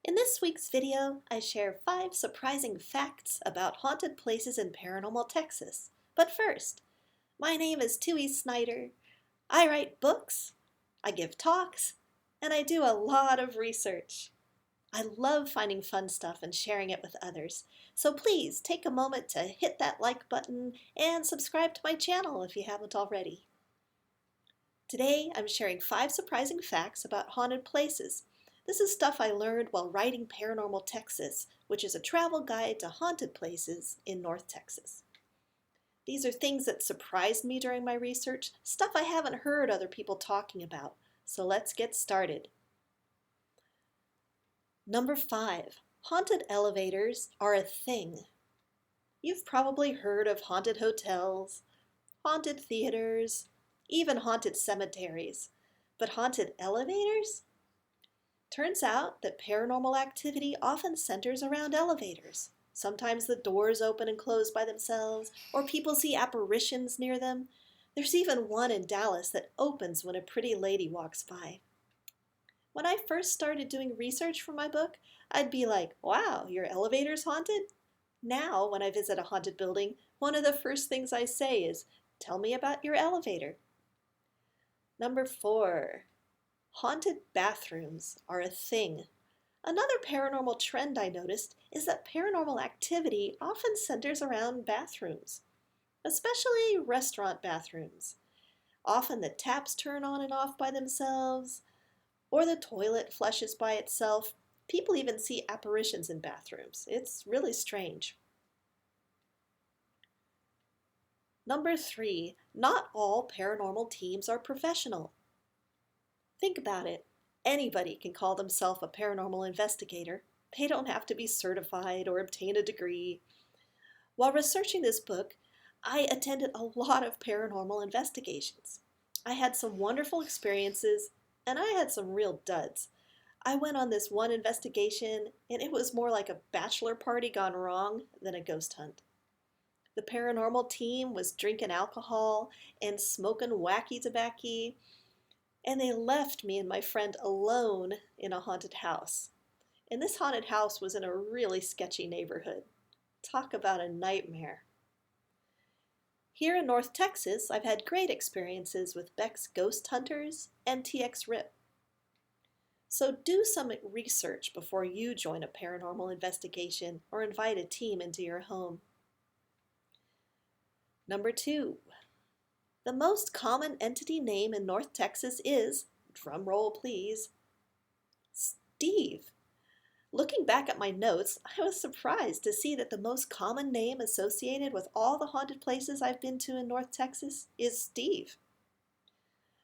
In this week's video, I share 5 surprising facts about haunted places in Paranormal Texas. But first, my name is Tui Snider. I write books, I give talks, and I do a lot of research. I love finding fun stuff and sharing it with others, so please take a moment to hit that like button and subscribe to my channel if you haven't already. Today, I'm sharing 5 surprising facts about haunted places. This is stuff I learned while writing Paranormal Texas, which is a travel guide to haunted places in North Texas. These are things that surprised me during my research, stuff I haven't heard other people talking about. So let's get started. Number 5. Haunted elevators are a thing. You've probably heard of haunted hotels, haunted theaters, even haunted cemeteries. But haunted elevators? Turns out that paranormal activity often centers around elevators. Sometimes the doors open and close by themselves, or people see apparitions near them. There's even one in Dallas that opens when a pretty lady walks by. When I first started doing research for my book, I'd be like, wow, your elevator's haunted? Now, when I visit a haunted building, one of the first things I say is, tell me about your elevator. Number 4. Haunted bathrooms are a thing. Another paranormal trend I noticed is that paranormal activity often centers around bathrooms, especially restaurant bathrooms. Often the taps turn on and off by themselves, or the toilet flushes by itself. People even see apparitions in bathrooms. It's really strange. Number 3. Not all paranormal teams are professional. Think about it. Anybody can call themselves a paranormal investigator. They don't have to be certified or obtain a degree. While researching this book, I attended a lot of paranormal investigations. I had some wonderful experiences, and I had some real duds. I went on this one investigation, and it was more like a bachelor party gone wrong than a ghost hunt. The paranormal team was drinking alcohol and smoking wacky tobacco, and they left me and my friend alone in a haunted house. And this haunted house was in a really sketchy neighborhood. Talk about a nightmare. Here in North Texas, I've had great experiences with Beck's Ghost Hunters and TX Rip. So do some research before you join a paranormal investigation or invite a team into your home. Number 2. The most common entity name in North Texas is, drumroll please, Steve. Looking back at my notes, I was surprised to see that the most common name associated with all the haunted places I've been to in North Texas is Steve.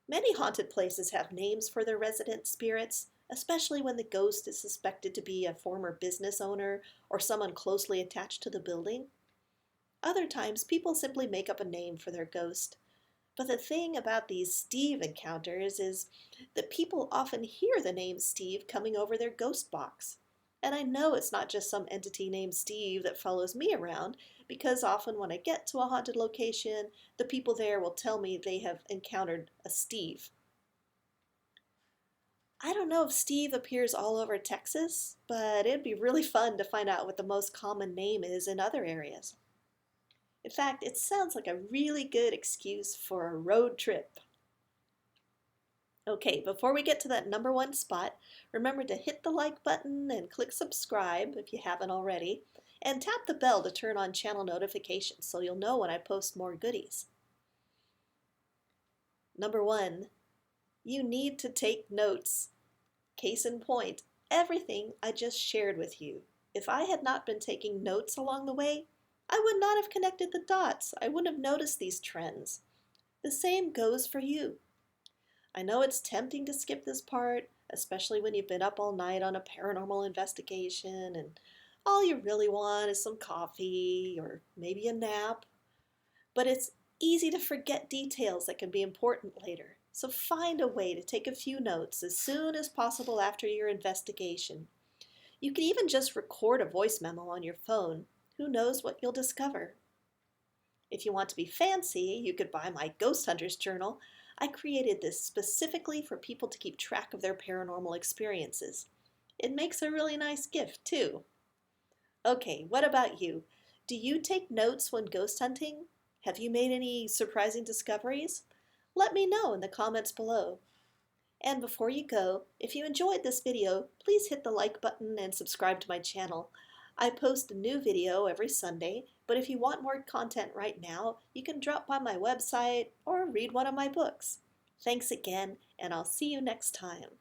Many haunted places have names for their resident spirits, especially when the ghost is suspected to be a former business owner or someone closely attached to the building. Other times, people simply make up a name for their ghost. But the thing about these Steve encounters is that people often hear the name Steve coming over their ghost box. And I know it's not just some entity named Steve that follows me around, because often when I get to a haunted location, the people there will tell me they have encountered a Steve. I don't know if Steve appears all over Texas, but it'd be really fun to find out what the most common name is in other areas. In fact, it sounds like a really good excuse for a road trip. Okay, before we get to that number 1 spot, remember to hit the like button and click subscribe if you haven't already, and tap the bell to turn on channel notifications so you'll know when I post more goodies. Number 1, you need to take notes. Case in point, everything I just shared with you. If I had not been taking notes along the way, I would not have connected the dots. I wouldn't have noticed these trends. The same goes for you. I know it's tempting to skip this part, especially when you've been up all night on a paranormal investigation and all you really want is some coffee or maybe a nap. But it's easy to forget details that can be important later. So find a way to take a few notes as soon as possible after your investigation. You can even just record a voice memo on your phone. Who knows what you'll discover? If you want to be fancy, you could buy my Ghost Hunters Journal. I created this specifically for people to keep track of their paranormal experiences. It makes a really nice gift, too. Okay, what about you? Do you take notes when ghost hunting? Have you made any surprising discoveries? Let me know in the comments below. And before you go, if you enjoyed this video, please hit the like button and subscribe to my channel. I post a new video every Sunday, but if you want more content right now, you can drop by my website or read one of my books. Thanks again, and I'll see you next time.